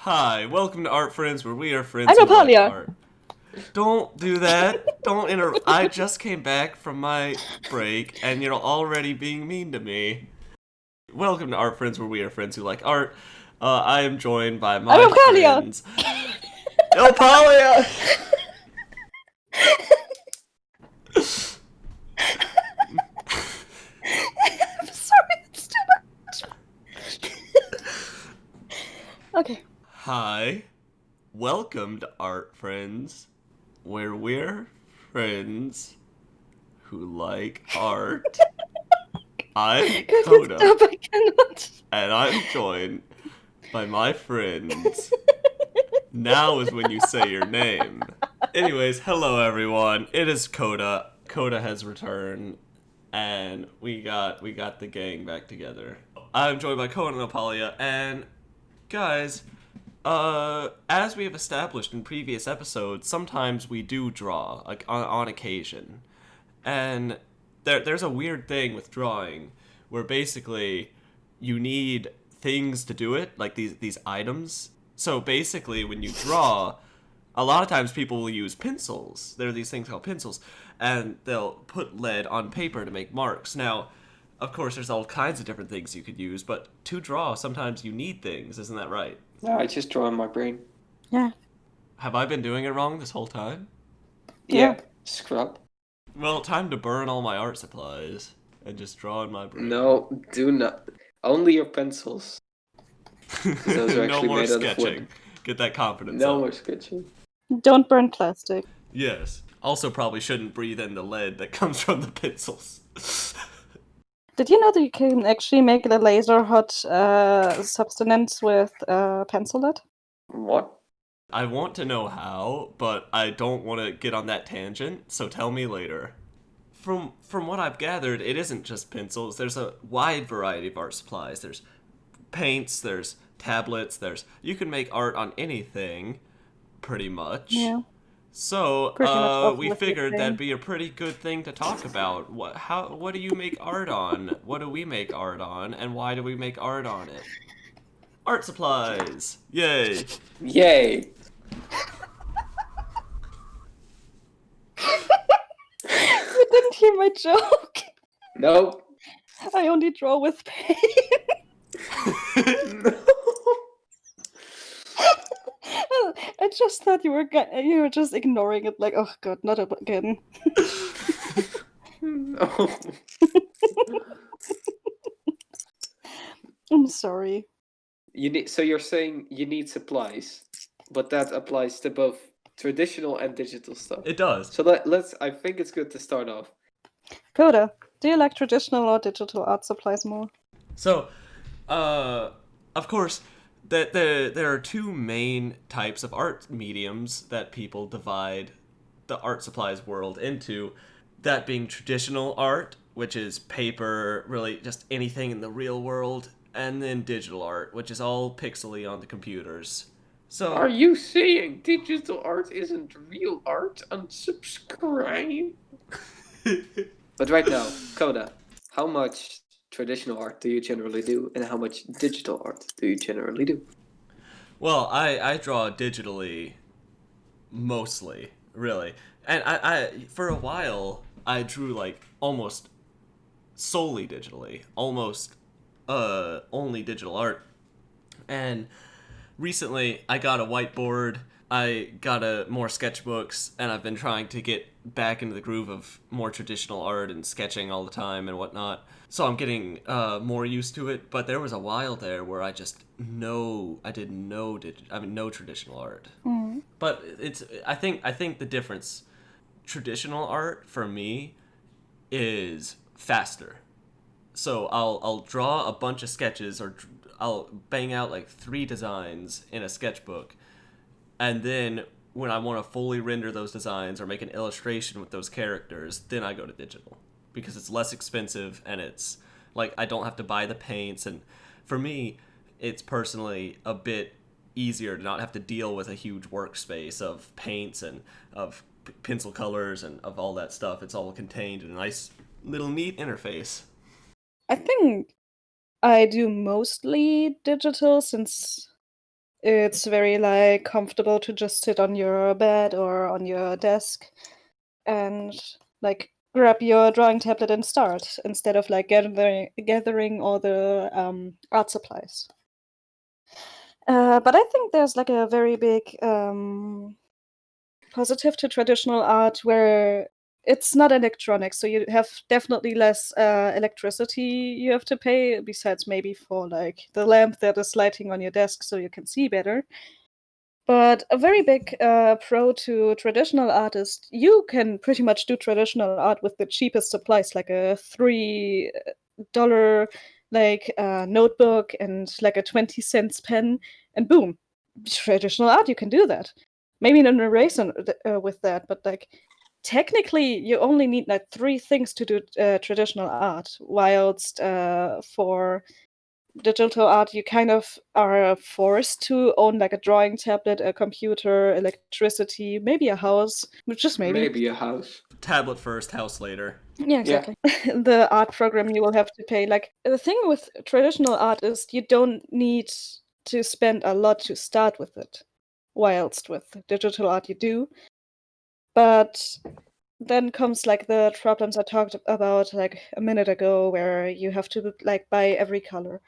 Hi, welcome to Art Friends, where we are friends I'm who like Opalia. art. Don't do that. Don't interrupt. I just came back from my break, and you're already being mean to me. Welcome to Art Friends, where we are friends who like art. I am joined by I'm my Opalia. friends. Opalia! I'm sorry, it's too much. Okay. Hi, welcome to Art Friends, where we're friends who like art. I'm Could you Coda, stop? I cannot. and I'm joined by my friends. Now is when you say your name. Anyways, hello everyone. It is Coda. Coda has returned, and we got the gang back together. I'm joined by Coen and Opalia, and guys, as we have established in previous episodes, sometimes we do draw, like on occasion, and there's a weird thing with drawing, where basically you need things to do it, like these items. So basically, when you draw, a lot of times people will use pencils. There are these things called pencils, and they'll put lead on paper to make marks. Now, of course, there's all kinds of different things you could use, but to draw, sometimes you need things. Isn't that right? No, I just draw in my brain. Yeah. Have I been doing it wrong this whole time? Yeah. Scrub. Well, time to burn all my art supplies and just draw in my brain. No, do not. Only your pencils. Those are No actually more made out of wood. sketching. Get that confidence No up. more sketching. Don't burn plastic. Yes. Also, probably shouldn't breathe in the lead that comes from the pencils. Did you know that you can actually make a laser hot substance with pencil lead? What? I want to know how, but I don't want to get on that tangent, so tell me later. From what I've gathered, it isn't just pencils. There's a wide variety of art supplies. There's paints, there's tablets, you can make art on anything, pretty much. Yeah. So, Pretty much also we what you're figured saying. that'd be a pretty good thing to talk about. What do you make art on? What do we make art on? And why do we make art on it? Art supplies! Yay! Yay! You didn't hear my joke. Nope. I only draw with paint. No. I just thought you were just ignoring it, like, oh god, not again. No. I'm sorry. So you're saying you need supplies, but that applies to both traditional and digital stuff. It does. So let's. I think it's good to start off. Coda, do you like traditional or digital art supplies more? So, of course, there are two main types of art mediums that people divide the art supplies world into. That being traditional art, which is paper, really just anything in the real world, and then digital art, which is all pixely on the computers. So, Are you saying digital art isn't real art? Unsubscribe. But right now, Coda, how much traditional art do you generally do, and how much digital art do you generally do? well, I draw digitally mostly, really. And I for a while I drew like almost solely digitally, almost only digital art. And recently I got a whiteboard, I got more sketchbooks, and I've been trying to get back into the groove of more traditional art and sketching all the time and whatnot. So I'm getting more used to it, but there was a while there where I did no traditional art. Mm. But I think the difference, traditional art for me is faster. So I'll draw a bunch of sketches, or I'll bang out like 3 designs in a sketchbook, and then when I want to fully render those designs or make an illustration with those characters, then I go to digital, because it's less expensive and it's like I don't have to buy the paints, and for me it's personally a bit easier to not have to deal with a huge workspace of paints and of pencil colors and of all that stuff. It's all contained in a nice little neat interface. I think I do mostly digital, since It's very like comfortable to just sit on your bed or on your desk and like grab your drawing tablet and start instead of like gathering all the art supplies. But I think there's like a very big positive to traditional art where it's not electronic, so you have definitely less electricity you have to pay, besides maybe for like the lamp that is lighting on your desk so you can see better. But a very big pro to traditional artists, you can pretty much do traditional art with the cheapest supplies, like a $3 like notebook and like a 20 cents pen, and boom, traditional art. You can do that. Maybe an eraser with that, but like technically, you only need like 3 things to do traditional art. Whilst for digital art, you kind of are forced to own like a drawing tablet, a computer, electricity, maybe a house, which is maybe. Maybe a house. Tablet first, house later. Yeah, exactly. The art program you will have to pay. Like the thing with traditional art is you don't need to spend a lot to start with it, whilst with digital art you do. But then comes like the problems I talked about like a minute ago, where you have to like buy every color.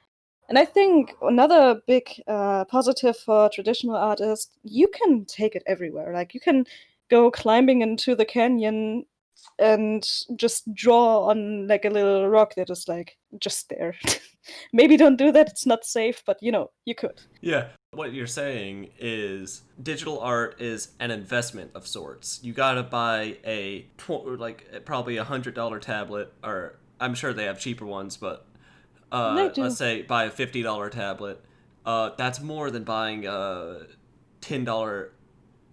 And I think another big positive for traditional art is you can take it everywhere. Like you can go climbing into the canyon and just draw on like a little rock that is like just there. Maybe don't do that, it's not safe, but you know, you could. Yeah. What you're saying is digital art is an investment of sorts. You gotta buy probably $100 tablet, or I'm sure they have cheaper ones, but They do. let's say buy a $50 tablet. That's more than buying a $10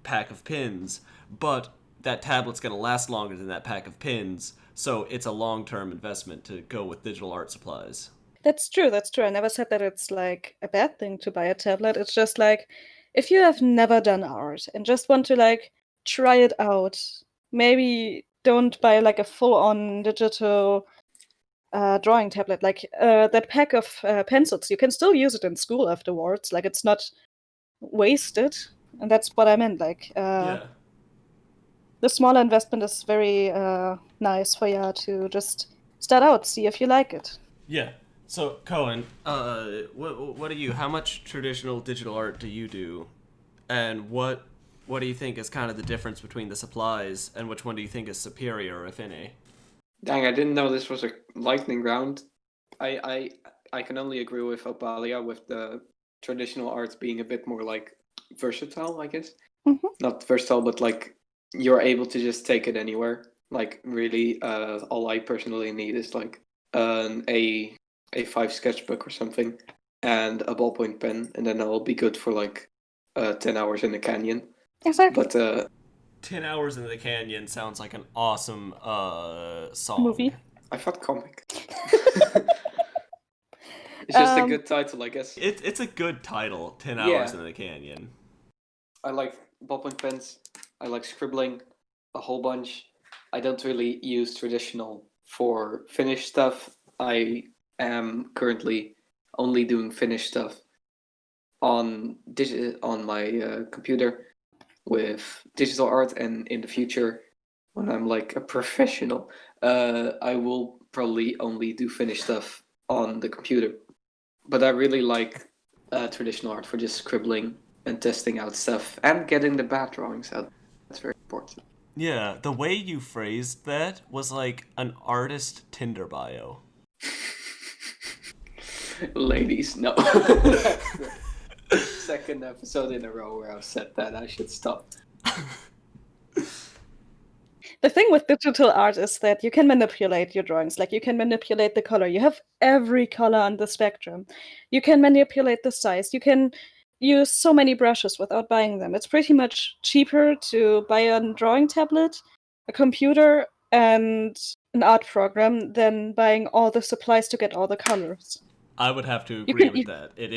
pack of pins, but that tablet's gonna last longer than that pack of pins, so it's a long-term investment to go with digital art supplies. That's true, that's true. I never said that it's like a bad thing to buy a tablet. It's just like if you have never done art and just want to like try it out, maybe don't buy like a full-on digital drawing tablet. Like that pack of pencils, you can still use it in school afterwards. Like it's not wasted, and that's what I meant. Like Yeah. the smaller investment is very nice for you to just start out, see if you like it. Yeah. So, Coen, what do you? How much traditional digital art do you do, and what do you think is kind of the difference between the supplies, and which one do you think is superior, if any? Dang, I didn't know this was a lightning round. I can only agree with Opalia with the traditional arts being a bit more like versatile, I guess. Mhm. Not versatile, but like you're able to just take it anywhere. Like really, all I personally need is like an A5 sketchbook or something and a ballpoint pen, and then I'll be good for like 10 hours in the canyon. Exactly. But 10 Hours in the Canyon sounds like an awesome song. Movie. I thought comic. It's just a good title, I guess. It's a good title, 10 Yeah. Hours in the Canyon. I like ballpoint pens. I like scribbling a whole bunch. I don't really use traditional for finished stuff. I am currently only doing finished stuff on my computer with digital art, and in the future, when I'm like a professional, I will probably only do finished stuff on the computer. But I really like traditional art for just scribbling and testing out stuff and getting the bad drawings out. That's very important. Yeah, the way you phrased that was like an artist Tinder bio. Ladies, no. That's the second episode in a row where I've said that. I should stop. The thing with digital art is that you can manipulate your drawings. Like you can manipulate the color. You have every color on the spectrum. You can manipulate the size. You can use so many brushes without buying them. It's pretty much cheaper to buy a drawing tablet, a computer, and an art program than buying all the supplies to get all the colors. I would have to You agree can with that. It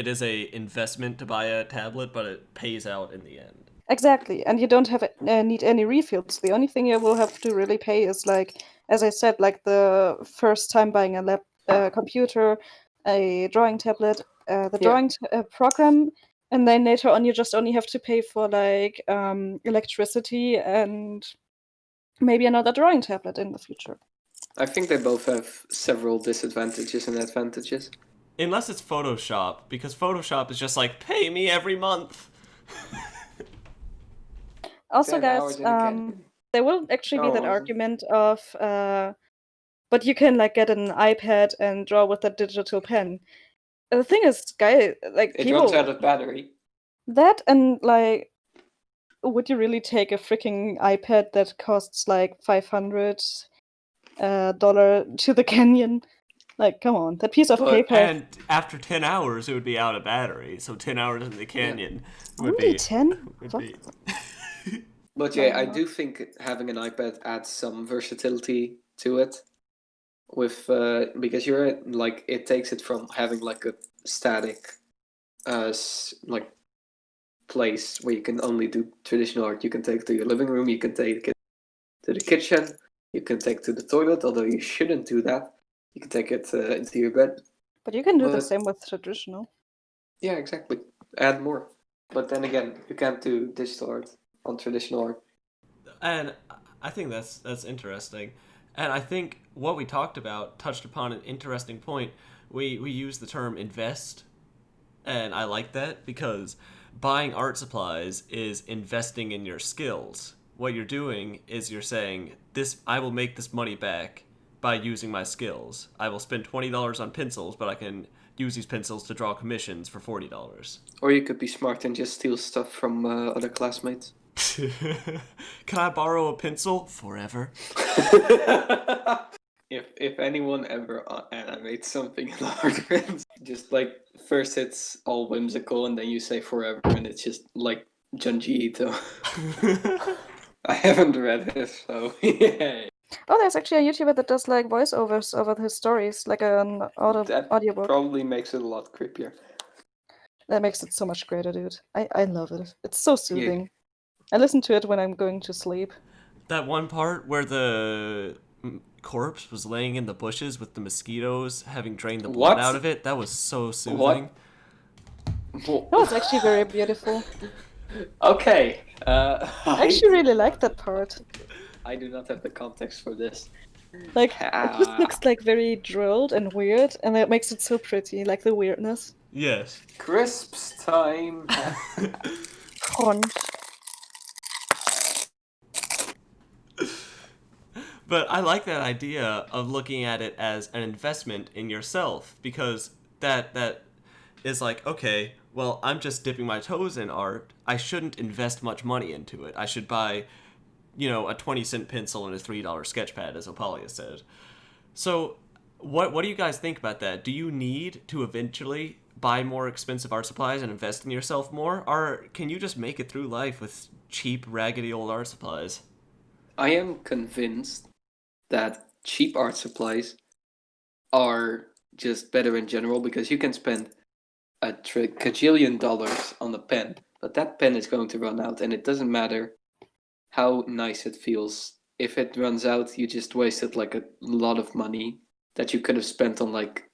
is a investment to buy a tablet, but it pays out in the end. Exactly, and you don't have need any refills. The only thing you will have to really pay is like, as I said, like the first time buying a computer, a drawing tablet, the drawing program, And then later on, you just only have to pay for like electricity and maybe another drawing tablet in the future. I think they both have several disadvantages and advantages. Unless it's Photoshop, because Photoshop is just like, pay me every month. Also, 10 hours guys, in a canyon. there will actually be that Awesome. argument of, but you can like get an iPad and draw with a digital pen. The thing is, guys, like It people runs out of battery. that and like, would you really take a freaking iPad that costs like $500 to the canyon? Like, come on, that piece of But- paper. And after 10 hours, it would be out of battery. So 10 hours in the canyon would Only be... 10? would Fuck. be... But yeah, I do think having an iPad adds some versatility to it. With because you're like, it takes it from having like a static, like place where you can only do traditional art. You can take it to your living room. You can take it to the kitchen. You can take it to the toilet. Although you shouldn't do that. You can take it into your bed. But you can do the But- same with traditional. Yeah, exactly. Add more. But then again, you can't do digital art on traditional art. And I think that's interesting. And I think what we talked about touched upon an interesting point. We use the term invest, and I like that because buying art supplies is investing in your skills. What you're doing is you're saying, I will make this money back by using my skills. I will spend $20 on pencils, but I can use these pencils to draw commissions for $40. Or you could be smart and just steal stuff from other classmates. Can I borrow a pencil? Forever. If anyone ever animates something in art friends, just like first it's all whimsical and then you say forever and it's just like Junji Ito. I haven't read it, so yay. Oh, there's actually a YouTuber that does like voiceovers over his stories, like an That audiobook. probably makes it a lot creepier. That makes it so much greater, dude. I love it. It's so soothing. I listen to it when I'm going to sleep. That one part where the corpse was laying in the bushes with the mosquitoes having drained the blood What? out of it, that was so soothing. Well, No, it's actually very beautiful. okay. I actually really like that part. I do not have the context for this. Like, it just looks like very drilled and weird, and that makes it so pretty, like the weirdness. Yes. Crisps time. Crunch. But I like that idea of looking at it as an investment in yourself, because that is like, okay, well, I'm just dipping my toes in art. I shouldn't invest much money into it. I should buy, a 20-cent pencil and a $3 sketch pad, as Opalia said. So what do you guys think about that? Do you need to eventually buy more expensive art supplies and invest in yourself more? Or can you just make it through life with cheap, raggedy old art supplies? I am convinced that cheap art supplies are just better in general because you can spend a cajillion dollars on a pen, but that pen is going to run out, and it doesn't matter how nice it feels. If it runs out, you just wasted like a lot of money that you could have spent on like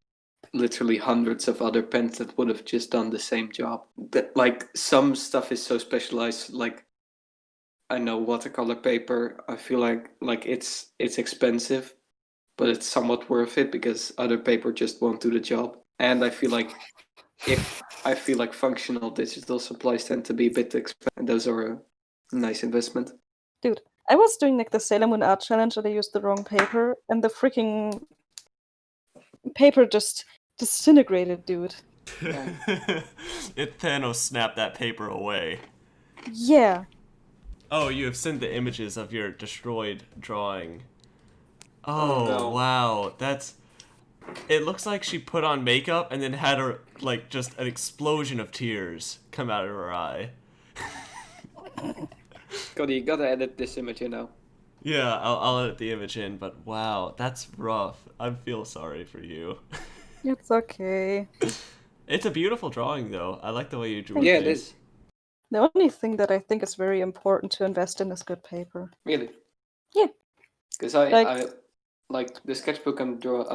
literally hundreds of other pens that would have just done the same job. That like some stuff is so specialized, like I know watercolor paper. I feel like it's expensive, but it's somewhat worth it because other paper just won't do the job. And I feel like functional digital supplies tend to be a bit expensive, and those are a nice investment. Dude, I was doing like the Sailor Moon art challenge and I used the wrong paper, and the freaking paper just disintegrated, dude. It Thanos snapped that paper away. Yeah. Oh, you have sent the images of your destroyed drawing. Oh, no. Wow. It looks like she put on makeup and then had her, just an explosion of tears come out of her eye. Cody, you gotta edit this image, Yeah, I'll edit the image in, but wow, that's rough. I feel sorry for you. It's okay. It's a beautiful drawing, though. I like the way you drew Yeah, it things. is. The only thing that I think is very important to invest in is good paper. Really? Yeah. Because Like- I like the sketchbook I'm drawing.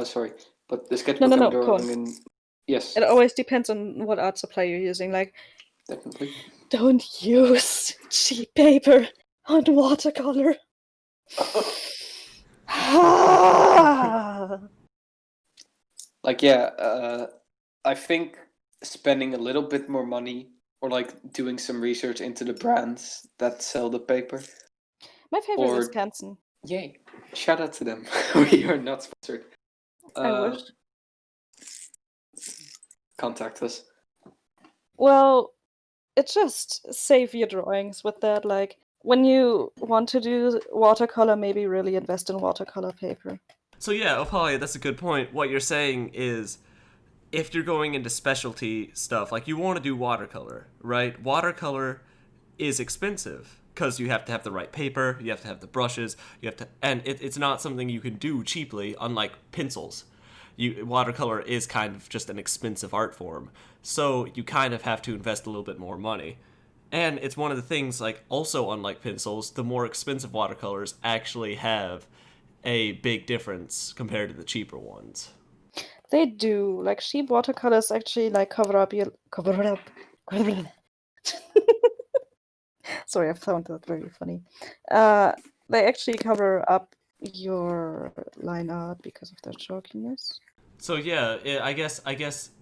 But the sketchbook No, I'm go drawing on. in. Yes. It always depends on what art supply you're using. Like, Definitely. Don't use cheap paper on watercolor. Like, yeah, I think spending a little bit more money or like doing some research into the brands that sell the paper. My favorite is Or- Canson. Yay. Shout out to them. We are not sponsored. I wish. Contact us. Well, it just save your drawings with that. Like, when you want to do watercolor, maybe really invest in watercolor paper. So yeah, Opalia, that's a good point. What you're saying is, if you're going into specialty stuff, like you want to do watercolor, right? Watercolor is expensive because you have to have the right paper, you have to have the brushes, and it's not something you can do cheaply, unlike pencils. Watercolor is kind of just an expensive art form, so you kind of have to invest a little bit more money. And it's one of the things, like, also unlike pencils, the more expensive watercolors actually have a big difference compared to the cheaper ones. They do. Like, cheap watercolors actually, like, cover up your... Cover it up. Sorry, I found that very funny. They actually cover up your line art because of their chalkiness. So yeah, I guess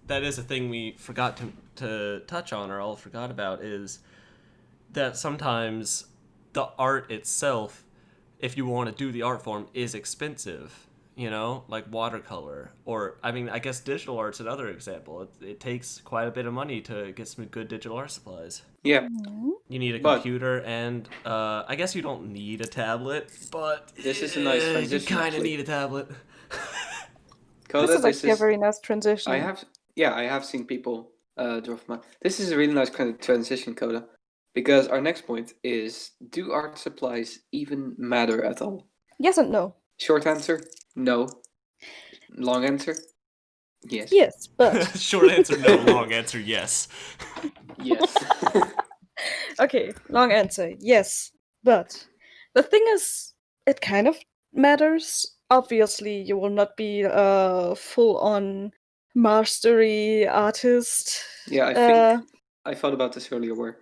that is a thing we forgot to touch on, or all forgot about, is that sometimes the art itself, if you want to do the art form, is expensive. You know, like watercolor, or I mean, I guess digital art's another example. It takes quite a bit of money to get some good digital art supplies. Yeah. Mhm. You need a But- computer, and I guess you don't need a tablet, but This is a nice you transition, kind of actually. need a tablet. Coda, This is actually a very nice transition. I have seen people draw from art. This is a really nice kind of transition, Coda, because our next point is: do art supplies even matter at all? Yes and no. Short answer: no. Long answer: yes. Yes, but... Short answer, no. Long answer, yes. Yes. Okay, long answer. Yes, but the thing is, it kind of matters. Obviously, you will not be a full-on mastery artist. Yeah, I think I thought about this earlier. Where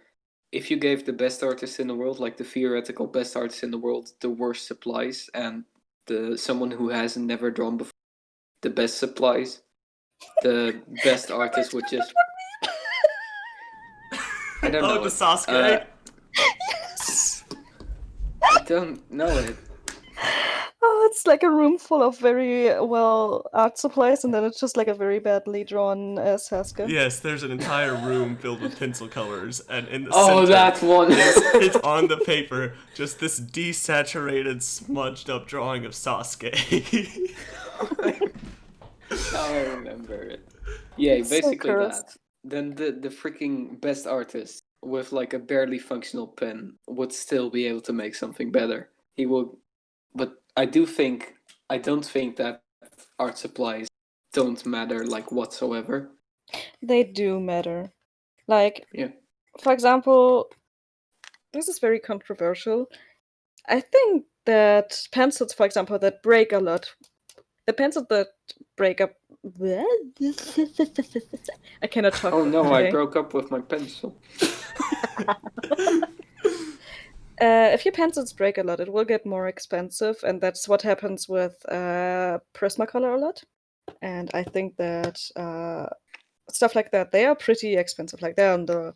if you gave the best artist in the world, like the theoretical best artist in the world, the worst supplies, and someone who has never drawn before, the best supplies, the best artist would just. I don't know. Oh, the it. Sasuke. Yes! I don't know it. Oh, it's like a room full of very well art supplies, and then it's just like a very badly drawn Sasuke. Yes, there's an entire room filled with pencil colors, and in the Oh, center, that one. it's on the paper, just this desaturated, smudged up drawing of Sasuke. Now I remember it. Yeah, It's so basically cursed. that. Then the freaking best artist with like a barely functional pen would still be able to make something better. He will, but I don't think that art supplies don't matter like whatsoever. They do matter. Like, Yeah. for example, this is very controversial. I think that pencils, for example, that break a lot, the pencils that break up. I cannot talk. Oh no, today. I broke up with my pencil. If your pencils break a lot, it will get more expensive, and that's what happens with Prismacolor a lot. And I think that stuff like that, they are pretty expensive. Like they're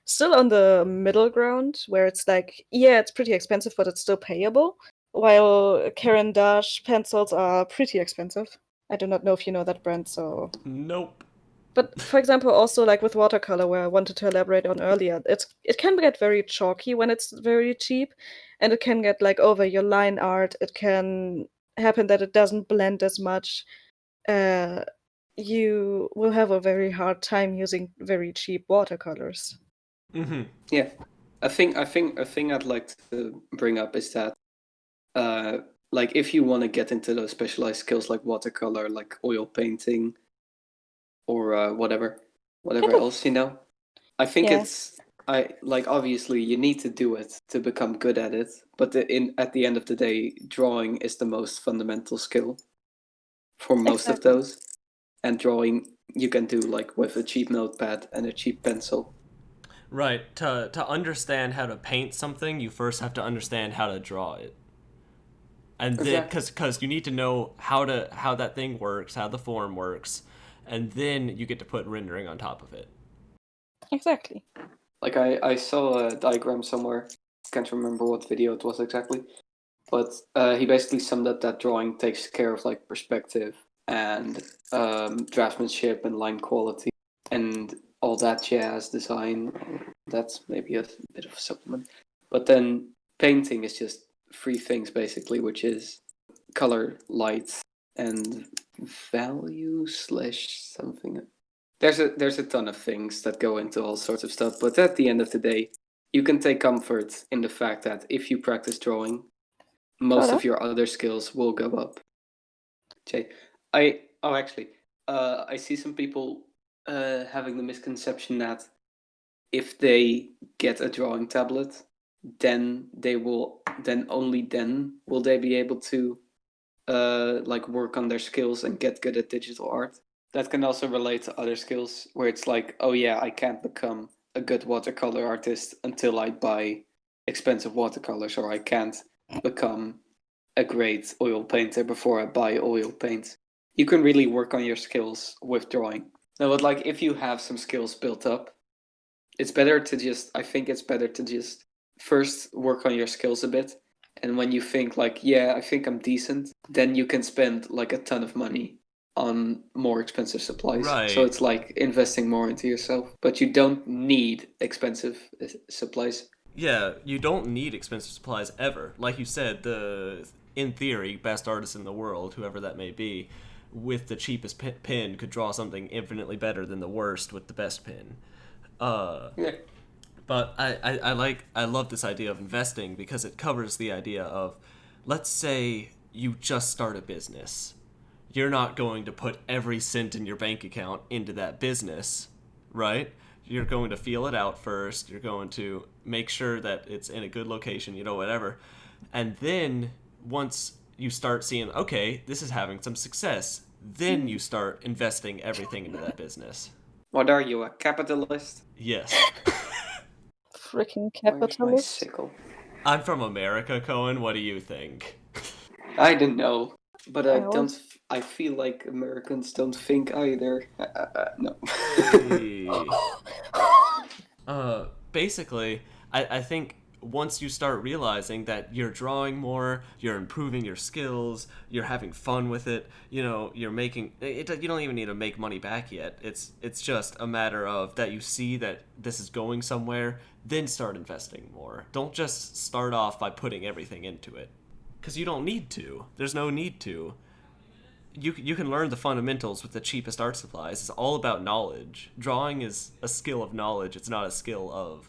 still on the middle ground, where it's like, yeah, it's pretty expensive, but it's still payable. While Karen Dash pencils are pretty expensive. I do not know if you know that brand, so. Nope. But for example, also like with watercolor, where I wanted to elaborate on earlier, it can get very chalky when it's very cheap, and it can get like over your line art. It can happen that it doesn't blend as much. You will have a very hard time using very cheap watercolors. Mm-hmm. Yeah, a thing I'd like to bring up is that, like if you want to get into those specialized skills like watercolor, like oil painting, or whatever else, I think Yeah. obviously you need to do it to become good at it, but at the end of the day, drawing is the most fundamental skill for most of Exactly. those, and drawing you can do like with a cheap notepad and a cheap pencil. Right. To understand how to paint something, you first have to understand how to draw it. And then Exactly. cuz you need to know how that thing works, how the form works, and then you get to put rendering on top of it. Exactly. Like I saw a diagram somewhere. Can't remember what video it was exactly, but he basically summed up that drawing takes care of like perspective and draftsmanship and line quality and all that jazz. Design. That's maybe a bit of a supplement, but then painting is just three things basically, which is color, light, and value slash something. There's a ton of things that go into all sorts of stuff, but at the end of the day, you can take comfort in the fact that if you practice drawing, most Coda? of your other skills will go up. Jay, actually, I see some people having the misconception that if they get a drawing tablet, then only then will they be able to like work on their skills and get good at digital art. That can also relate to other skills where it's like, oh yeah, I can't become a good watercolor artist until I buy expensive watercolors, or I can't become a great oil painter before I buy oil paint. You can really work on your skills with drawing. No, but like if you have some skills built up, I think it's better to just first work on your skills a bit. And when you think like, yeah, I think I'm decent, then you can spend like a ton of money on more expensive supplies. So Right. it's like investing more into yourself, but you don't need expensive supplies. Yeah, you don't need expensive supplies ever. Like you said, the in theory best artist in the world, whoever that may be, with the cheapest pen could draw something infinitely better than the worst with the best pen. Uh, Yeah. but I love this idea of investing because it covers the idea of, let's say you just start a business. You're not going to put every cent in your bank account into that business, right? You're going to feel it out first. You're going to make sure that it's in a good location, whatever. And then once you start seeing, okay, this is having some success, then you start investing everything into that business. What are you, a capitalist? Yes. Freaking Where's my capitalist. sickle? I'm from America, Cohen. What do you think? I don't know, but I I don't. always- I feel like Americans don't think either. No. Basically, I think once you start realizing that you're drawing more, you're improving your skills, you're having fun with it, you're making it. You don't even need to make money back yet. It's just a matter of that you see that this is going somewhere, then start investing more. Don't just start off by putting everything into it, because you don't need to. There's no need to. You can learn the fundamentals with the cheapest art supplies. It's all about knowledge. Drawing is a skill of knowledge. It's not a skill of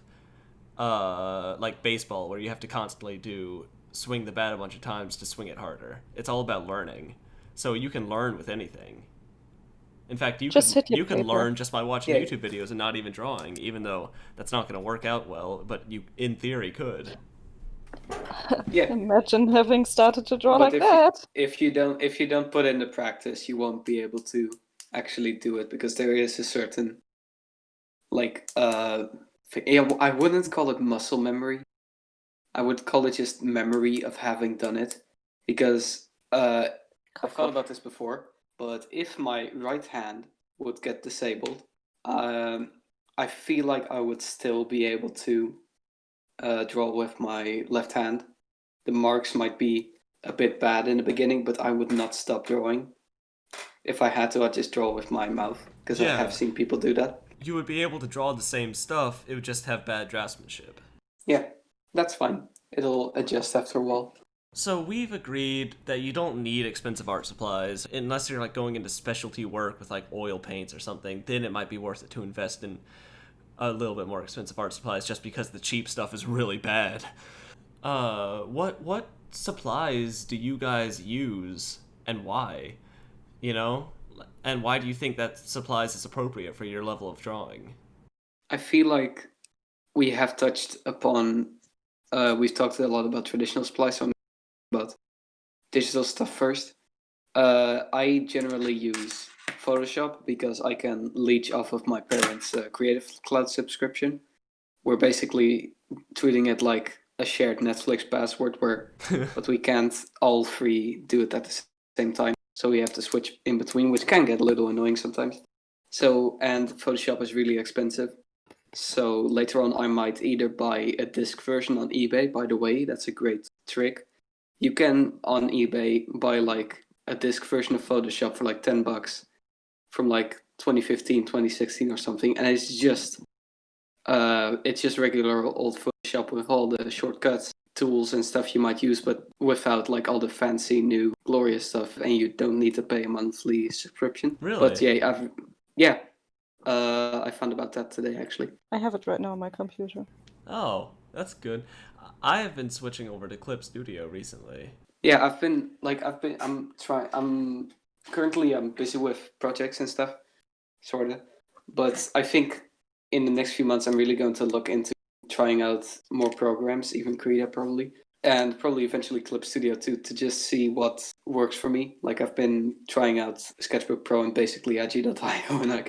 like baseball, where you have to constantly swing the bat a bunch of times to swing it harder. It's all about learning. So you can learn with anything. In fact, Just hit your you can paper. learn just by watching Yeah. YouTube videos and not even drawing, even though that's not going to work out well, but you in theory could. Yeah. Imagine having started to draw But like that. if you don't put in the practice, you won't be able to actually do it, because there is a certain like yeah, I wouldn't call it muscle memory. I would call it just memory of having done it, because I've thought about this before. But if my right hand would get disabled, I feel like I would still be able to draw with my left hand. The marks might be a bit bad in the beginning, but I would not stop drawing. If I had to, I'd just draw with my mouth, because I Yeah. have seen people do that. You would be able to draw the same stuff, it would just have bad draftsmanship. Yeah, that's fine. It'll adjust after a while. So we've agreed that you don't need expensive art supplies unless you're like going into specialty work with like oil paints or something. Then it might be worth it to invest in a little bit more expensive art supplies, just because the cheap stuff is really bad. What supplies do you guys use and why? And why do you think that supplies is appropriate for your level of drawing? I feel like we have touched upon. We've talked a lot about traditional supplies, so I'm about digital stuff first. I generally use Photoshop because I can leech off of my parents' Creative Cloud subscription. we're basically treating it like a shared Netflix password but we can't all three do it at the same time. So we have to switch in between, which can get a little annoying sometimes. So, and Photoshop is really expensive. So later on, I might either buy a disc version on eBay. By the way, that's a great trick. You can on eBay buy like a disc version of Photoshop for like $10 from like 2015, 2016 or something, and it's just regular old Photoshop with all the shortcuts, tools, and stuff you might use, but without like all the fancy new glorious stuff, and you don't need to pay a monthly subscription. Really? But I found about that today actually. I have it right now on my computer. Oh, that's good. I have been switching over to Clip Studio recently. Yeah, I'm currently busy with projects and stuff, sorta. But I think in the next few months I'm really going to look into trying out more programs, even Krita probably, and probably eventually Clip Studio too, to just see what works for me. Like I've been trying out Sketchbook Pro and basically Agi.io, and I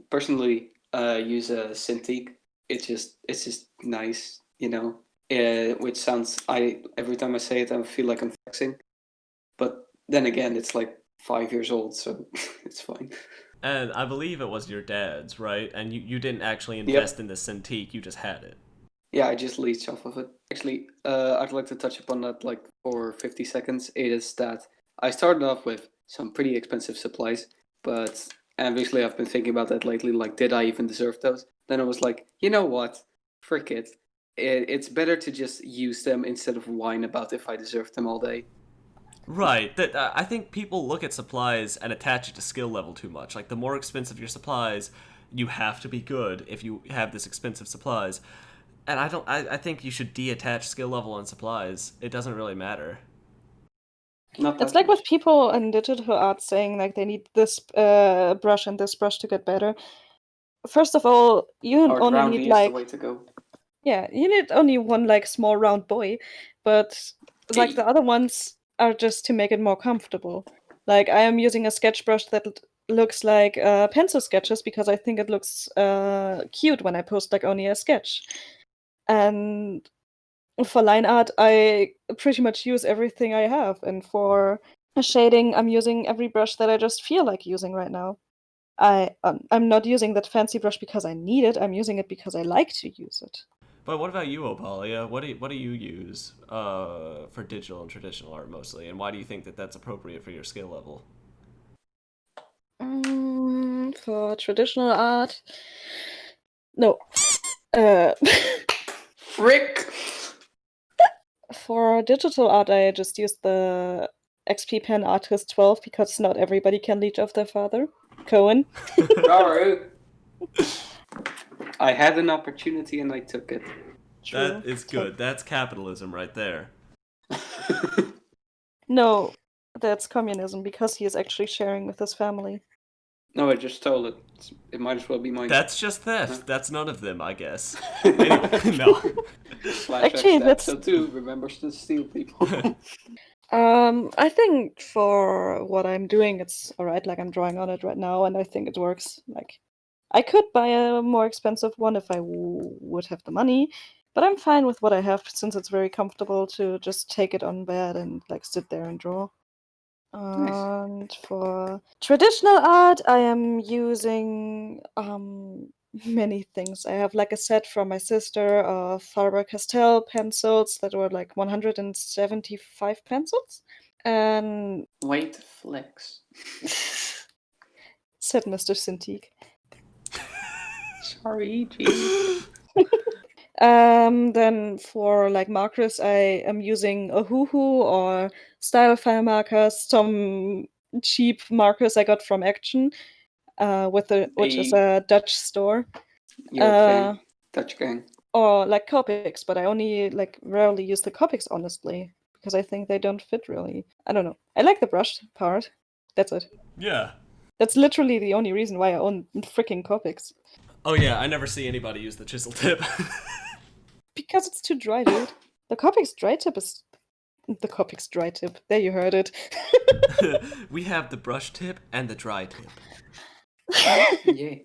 personally use a Cintiq. It's just nice, you know. Which sounds, every time I say it, I feel like I'm flexing, but then again, it's like 5 years old, so it's fine. And I believe it was your dad's, right? And you didn't actually invest in the Cintiq, you just had it. Yeah, I just leached off of it. Actually, I'd like to touch upon that like for 50 seconds. It is that I started off with some pretty expensive supplies, but obviously I've been thinking about that lately, like did I even deserve those? Then I was like, you know what? Frick it. It's better to just use them instead of whine about if I deserve them all day. Right. I think people look at supplies and attach it to skill level too much. Like the more expensive your supplies, you have to be good if you have this expensive supplies. And I think you should detach skill level on supplies. It doesn't really matter. It's like with people in digital art saying like they need this brush and this brush to get better. First of all, you only need like the way to go. Yeah, you need only one like small round boy, but like the other ones are just to make it more comfortable. Like I am using a sketch brush that looks like pencil sketches because I think it looks cute when I post like only a sketch. And for line art, I pretty much use everything I have, and for shading, I'm using every brush that I just feel like using right now. I'm not using that fancy brush because I need it. I'm using it because I like to use it. But what about you, Opalia? What do you use for digital and traditional art mostly, and why do you think that that's appropriate for your skill level? For traditional art, no. Frick! For digital art, I just use the XP Pen Artist 12 because not everybody can leech off their father. Coen. Sorry. I had an opportunity and I took it. That is good. That's capitalism right there. No, that's communism because he is actually sharing with his family. No, I just stole it. It might as well be mine. That's just theft. That's none of them, I guess. Anyway, no. Actually, that's so too. Remember to steal people. I think for what I'm doing, it's alright. Like I'm drawing on it right now, and I think it works. Like I could buy a more expensive one if I would have the money, but I'm fine with what I have since it's very comfortable to just take it on bed and like sit there and draw. Nice. And for traditional art, I am using many things. I have like a set from my sister of Faber-Castell pencils that were like 175 pencils. And Wait, flex. said Mr. Cintiq. Sorry, G. Then for like markers, I am using a Hoo-Hoo or style file markers, some cheap markers I got from Action, which is a Dutch store. You're Dutch gang. Or like Copics, but I only like rarely use the Copics honestly because I think they don't fit really. I don't know. I like the brush part. That's it. Yeah. That's literally the only reason why I own freaking Copics. Oh yeah, I never see anybody use the chisel tip. Because it's too dry, dude. The Copics dry tip is... The Copics dry tip. There, you heard it. We have the brush tip and the dry tip. Yeah.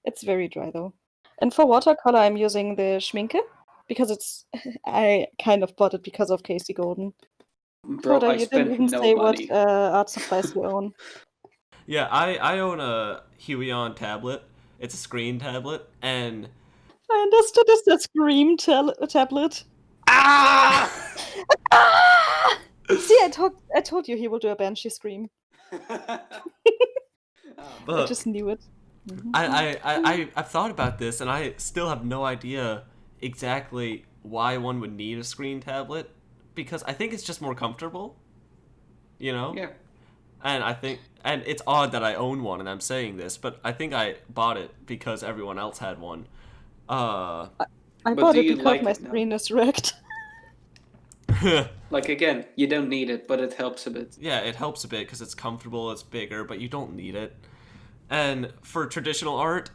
It's very dry, though. And for watercolor, I'm using the Schminke because I kind of bought it because of Casey Golden. Bro, Coda, I you didn't spent even no say money. what art supplies you own. Yeah, I own a Huion tablet. It's a screen tablet, and I understood it's a Scream tablet. Ah! Ah! See, I told you he will do a Banshee Scream. I look, just knew it. I've thought about this, and I still have no idea exactly why one would need a screen tablet, because I think it's just more comfortable, you know? Yeah. And it's odd that I own one and I'm saying this, but I think I bought it because everyone else had one. I But bought do it you because like my it now? screen is wrecked. Like, again, you don't need it, but it helps a bit. Yeah, it helps a bit because it's comfortable, it's bigger, but you don't need it. And for traditional art,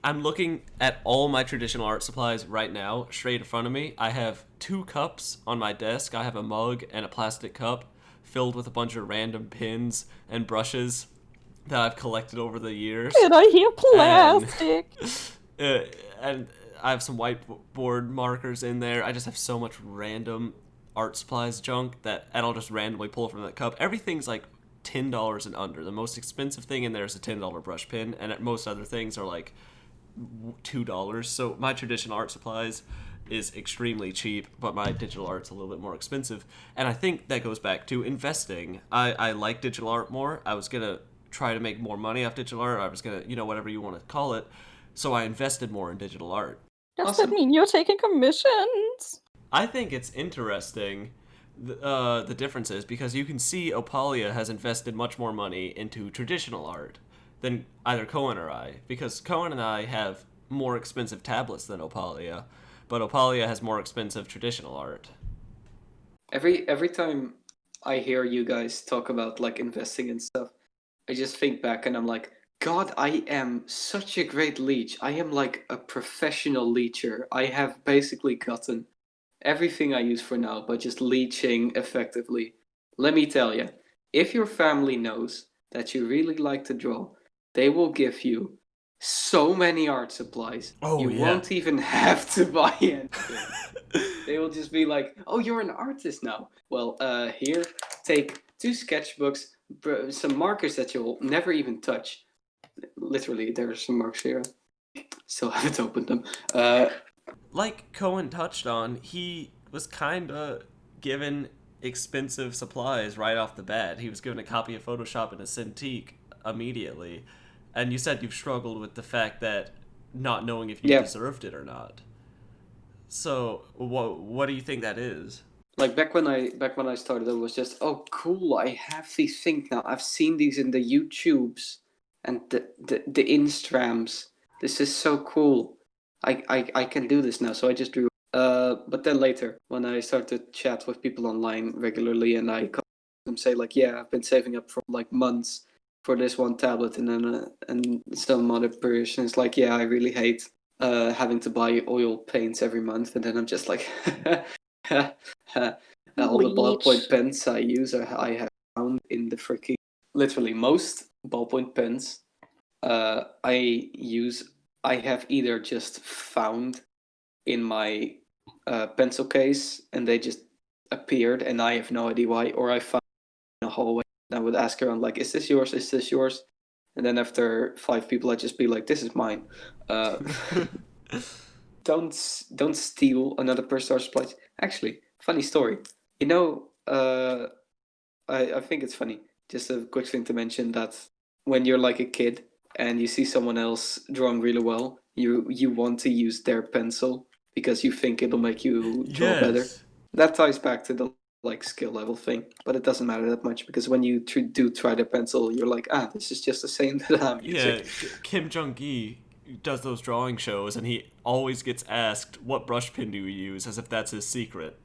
I'm looking at all my traditional art supplies right now, straight in front of me. I have 2 cups on my desk. I have a mug and a plastic cup filled with a bunch of random pins and brushes that I've collected over the years. Did I hear plastic? Uh, and I have some whiteboard markers in there. I just have so much random art supplies junk and I'll just randomly pull from that cup. Everything's like $10 and under. The most expensive thing in there is a $10 brush pin, and most other things are like $2. So my traditional art supplies is extremely cheap, but my digital art's a little bit more expensive. And I think that goes back to investing. I like digital art more. I was gonna try to make more money off digital art. I was gonna, whatever you want to call it. So I invested more in digital art. Does Awesome. that mean you're taking commissions? I think it's interesting the differences, because you can see Opalia has invested much more money into traditional art than either Coen or I, because Coen and I have more expensive tablets than Opalia, but Opalia has more expensive traditional art. Every time I hear you guys talk about like investing and stuff, I just think back and I'm like, God, I am such a great leech. I am like a professional leecher. I have basically gotten everything I use for now by just leeching effectively. Let me tell you, if your family knows that you really like to draw, they will give you so many art supplies. Oh, you yeah. won't even have to buy anything. They will just be like, "Oh, you're an artist now. Well, here, take 2 sketchbooks, some markers that you'll never even touch. Literally, there are some marks here. Still haven't opened them. Like Coen touched on, he was kind of given expensive supplies right off the bat. He was given a copy of Photoshop and a Cintiq immediately. And you said you've struggled with the fact that not knowing if you Yeah. deserved it or not. So, what do you think that is? Like back when I started, it was just, oh cool, I have these things now. I've seen these in the YouTubes and the Instrams. This is so cool. I can do this now. So I just drew. But then later, when I started to chat with people online regularly, and I come them say like, yeah, I've been saving up for like months for this one tablet, and then and some other person is like, yeah, I really hate having to buy oil paints every month, and then I'm just like, all the ballpoint pens I use, I have found in the freaking literally most ballpoint pens I have either just found in my pencil case and they just appeared and I have no idea why, or I found in a hallway and I would ask around like, is this yours? Is this yours? And then after 5 people, I'd just be like, this is mine. Don't steal another person's supplies. Actually, funny story. I think it's funny. Just a quick thing to mention that when you're like a kid and you see someone else drawing really well, you want to use their pencil because you think it'll make you draw better. That ties back to the like skill level thing, but it doesn't matter that much because when you do try the pencil, you're like, this is just the same that I'm using. Yeah, Kim Jong-gi does those drawing shows, and he always gets asked, what brush pen do you use, as if that's his secret.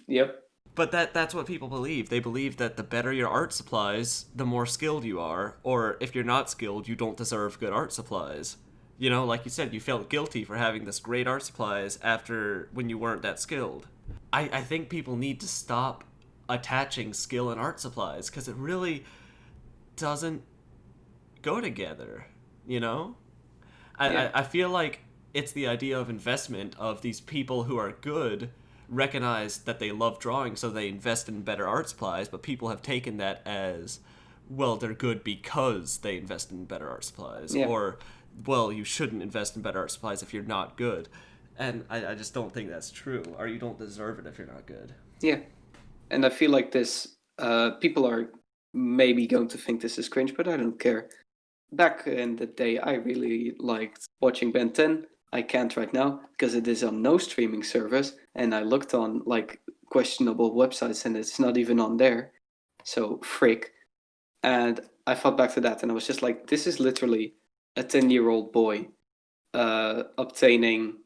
Yep. But that's what people believe. They believe that the better your art supplies, the more skilled you are, or if you're not skilled, you don't deserve good art supplies. You know, like you said, you felt guilty for having this great art supplies after when you weren't that skilled. I think people need to stop attaching skill and art supplies, because it really doesn't go together, you know? I feel like it's the idea of investment of these people who are good recognize that they love drawing, so they invest in better art supplies, but people have taken that as, well, they're good because they invest in better art supplies, Yeah. or, well, you shouldn't invest in better art supplies if you're not good. And I just don't think that's true, or you don't deserve it if you're not good. Yeah. And I feel like this, people are maybe going to think this is cringe, but I don't care. Back in the day, I really liked watching Ben 10. I can't right now because it is on no streaming service, and I looked on like questionable websites and it's not even on there. So frick. And I thought back to that and I was just like, this is literally a 10-year-old boy obtaining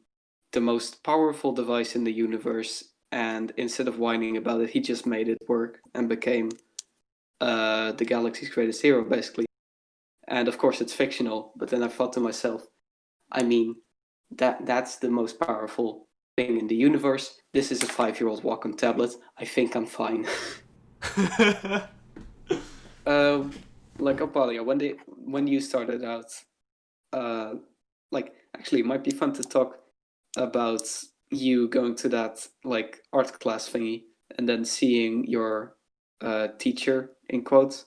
the most powerful device in the universe, and instead of whining about it, he just made it work and became the galaxy's greatest hero, basically. And of course, it's fictional. But then I thought to myself, I mean, that's the most powerful thing in the universe. This is a 5-year-old Wacom tablet. I think I'm fine. Like Opalia, when you started out, like actually, it might be fun to talk about you going to that like art class thingy and then seeing your teacher in quotes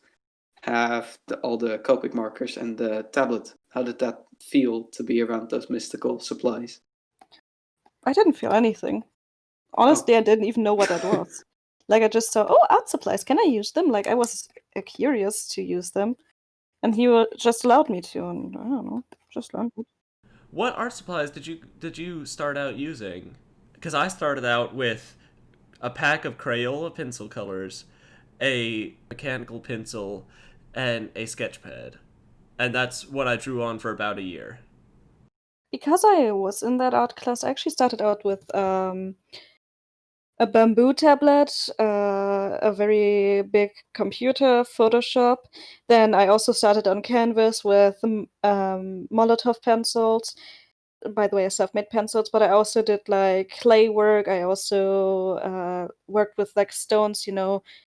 have all the Copic markers and the tablet. How did that feel to be around those mystical supplies? I didn't feel anything. Honestly, I didn't even know what that was. Like, I just saw, oh, art supplies, can I use them? Like, I was curious to use them. And he just allowed me to, and I don't know, just learned it. What art supplies did you start out using? Because I started out with a pack of Crayola pencil colors, a mechanical pencil, and a sketch pad. And that's what I drew on for about a year. Because I was in that art class, I actually started out with a bamboo tablet, a very big computer, Photoshop. Then I also started on canvas with Molotov pencils. By the way, I self-made pencils, but I also did like clay work. I also worked with like stones,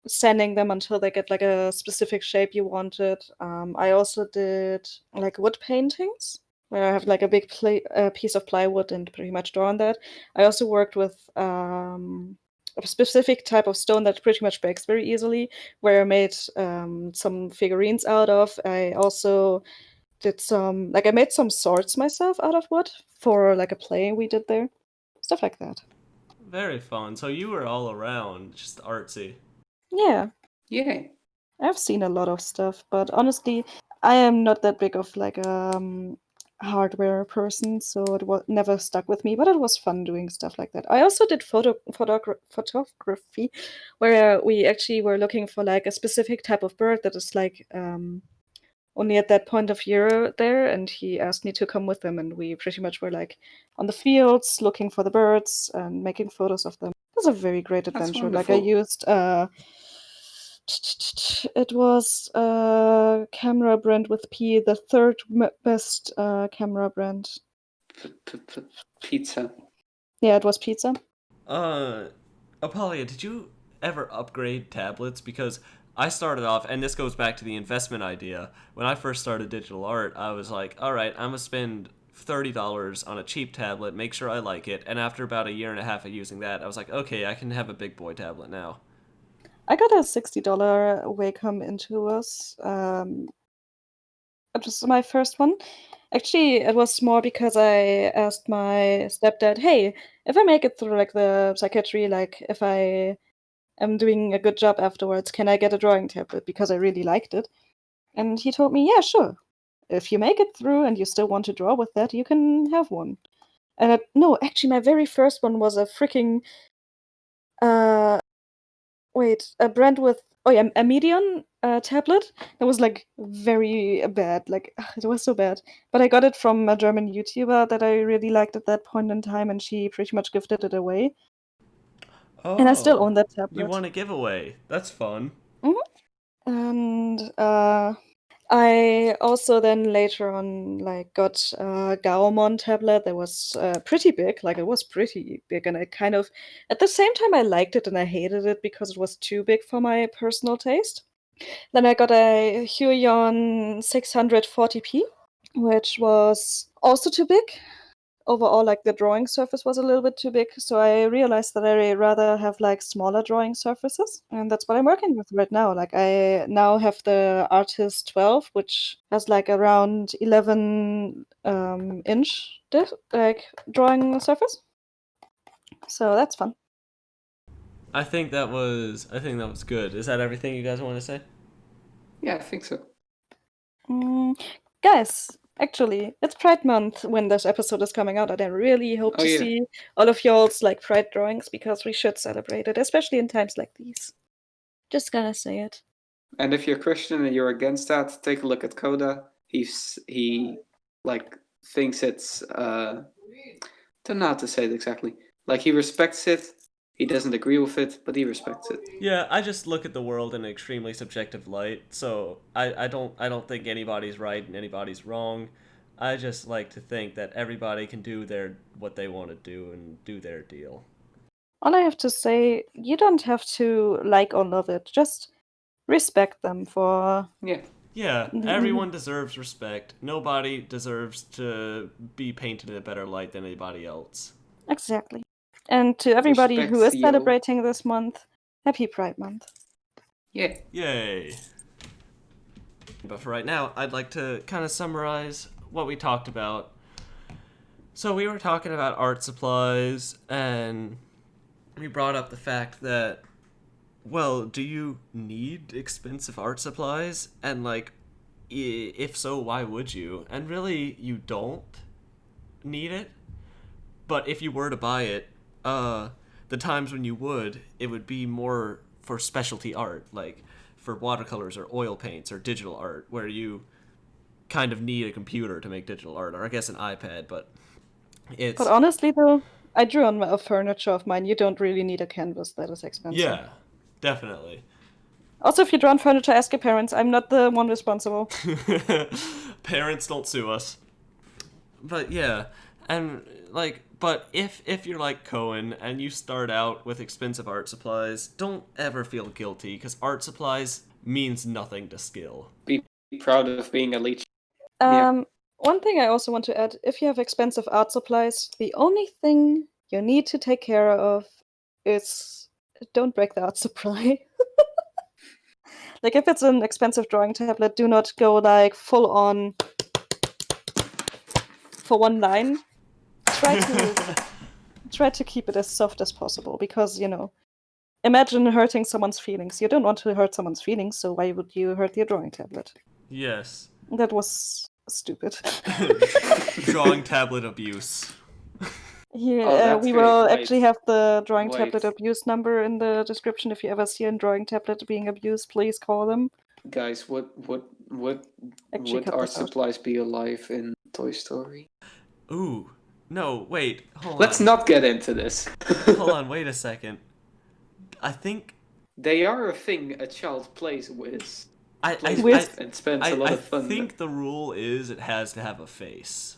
sanding them until they get like a specific shape you wanted. I also did like wood paintings, where I have like a big piece of plywood and pretty much draw on that. I also worked with a specific type of stone that pretty much breaks very easily, where I made some figurines out of. I also did I made some swords myself out of wood for like a play we did there. Stuff like that. Very fun. So you were all around, just artsy. Yeah. Yay. I've seen a lot of stuff, but honestly, I am not that big of like hardware person, so it never stuck with me, but it was fun doing stuff like that. I also did photography, where we actually were looking for like a specific type of bird that is like only at that point of year there, and he asked me to come with him, and we pretty much were like on the fields looking for the birds and making photos of them. It was a very great That's adventure. Like I wonderful. used it was a camera brand with P, the third best camera brand. Pizza. Yeah, it was Pizza. Apolia, did you ever upgrade tablets? Because I started off, and this goes back to the investment idea. When I first started digital art, I was like, all right, I'm going to spend $30 on a cheap tablet, make sure I like it. And after about a year and a half of using that, I was like, okay, I can have a big boy tablet now. I got a $60 Wacom Intuos. It was my first one. Actually, it was more because I asked my stepdad, hey, if I make it through like the psychiatry, like if I am doing a good job afterwards, can I get a drawing tablet? Because I really liked it. And he told me, yeah, sure. If you make it through and you still want to draw with that, you can have one. And no, actually, my very first one was a freaking a brand with a Medion tablet that was like very bad. Like it was so bad. But I got it from a German YouTuber that I really liked at that point in time, and she pretty much gifted it away. And I still Oh, own that you tablet. want a giveaway? That's fun. And I also then later on like got a Gaomon tablet that was pretty big. Like it was pretty big, and I kind of at the same time I liked it and I hated it because it was too big for my personal taste. Then I got a Huion 640p, which was also too big. Overall, like the drawing surface was a little bit too big, so I realized that I rather have like smaller drawing surfaces, and that's what I'm working with right now. Like I now have the Artist 12, which has like around 11 inch like drawing surface. So that's fun. I think that was good. Is that everything you guys want to say? Yeah, I think so. Guys, actually, it's Pride Month when this episode is coming out, and I really hope Oh, to yeah. see all of y'all's like Pride drawings because we should celebrate it, especially in times like these. Just gonna say it. And if you're Christian and you're against that, take a look at Coda. He like thinks it's don't know how to say it exactly. Like he respects it. He doesn't agree with it, but he respects it. Yeah, I just look at the world in an extremely subjective light, so I don't think anybody's right and anybody's wrong. I just like to think that everybody can do what they want to do and do their deal. All I have to say, you don't have to like or love it. Just respect them for. Yeah. Yeah, everyone deserves respect. Nobody deserves to be painted in a better light than anybody else. Exactly. And to everybody Respect, who is Theo. celebrating this month, happy Pride Month. Yeah. Yay. But for right now, I'd like to kind of summarize what we talked about. So we were talking about art supplies, and we brought up the fact that, well, do you need expensive art supplies? And, like, if so, why would you? And really, you don't need it. But if you were to buy it, the times when you would, it would be more for specialty art, like for watercolors or oil paints or digital art, where you kind of need a computer to make digital art, or I guess an iPad, but it's... But honestly, though, I drew on a furniture of mine. You don't really need a canvas that is expensive. Yeah, definitely. Also, if you draw on furniture, ask your parents. I'm not the one responsible. Parents, don't sue us. But yeah, and like, but if you're like Coen and you start out with expensive art supplies, don't ever feel guilty, because art supplies means nothing to skill. Be proud of being a leech. One thing I also want to add, if you have expensive art supplies, the only thing you need to take care of is don't break the art supply. Like, if it's an expensive drawing tablet, do not go like full on for one line. Try to keep it as soft as possible, because, you know, imagine hurting someone's feelings. You don't want to hurt someone's feelings, so why would you hurt your drawing tablet? Yes. That was stupid. Drawing tablet abuse. Here, we will Wait. actually have the drawing Wait. tablet abuse number in the description. If you ever see a drawing tablet being abused, please call them. Guys, would Actually, cut art this out. supplies be alive in Toy Story? Ooh. No, wait. Hold Let's on. not get into this. Hold on, wait a second. I think... They are a thing a child plays with. I And spends a lot I of fun. think the rule is it has to have a face.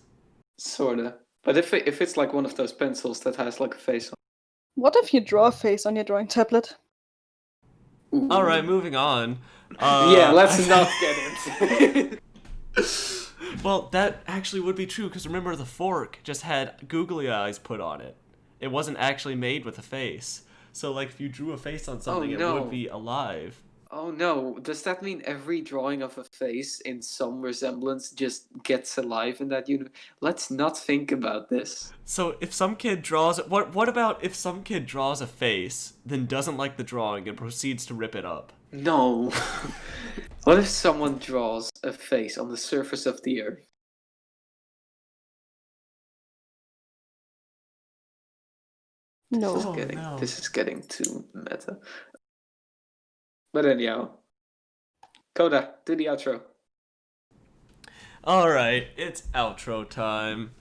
Sorta. But if it's like one of those pencils that has like a face on. What if you draw a face on your drawing tablet? All right, moving on. Yeah, let's not get into it. Well, that actually would be true, because remember, the fork just had googly eyes put on it. It wasn't actually made with a face. So, like, if you drew a face on something, no. it would be alive. Oh no, does that mean every drawing of a face in some resemblance just gets alive in that universe? Let's not think about this. So if some kid draws... What about if some kid draws a face, then doesn't like the drawing and proceeds to rip it up? No. What if someone draws a face on the surface of the earth? No. Oh, no. This is getting too meta. But anyhow. Coda, do the outro. Alright, it's outro time.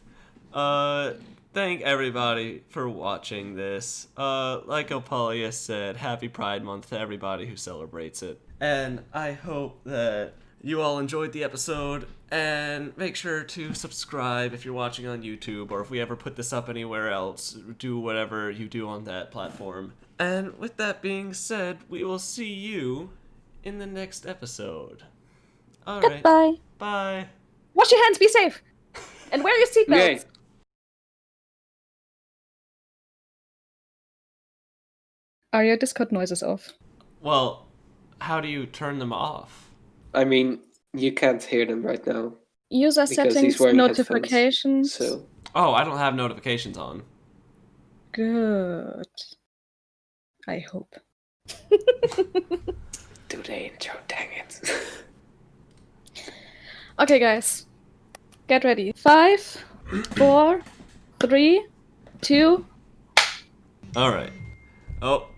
Thank everybody for watching this. Like Opalia said, happy Pride Month to everybody who celebrates it. And I hope that you all enjoyed the episode, and make sure to subscribe if you're watching on YouTube, or if we ever put this up anywhere else, do whatever you do on that platform. And with that being said, we will see you in the next episode. Alright. Goodbye. Bye. Wash your hands, be safe! And wear your seatbelts! Okay. Are your Discord noises off? Well, how do you turn them off? I mean, you can't hear them right now. User Because settings, he's wearing notifications. So, Oh, I don't have notifications on. Good. I hope. do the intro, dang it. Okay, guys. Get ready. 5, 4, 3, 2. Alright. Oh,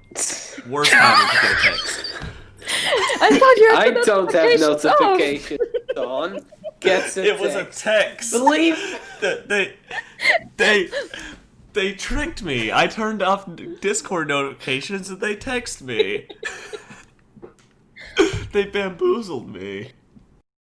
worst timing to get a text. I thought you had I the don't have notifications off. notifications on. Gets a It was a text. text. Believe They tricked me. I turned off Discord notifications and they text me. They bamboozled me.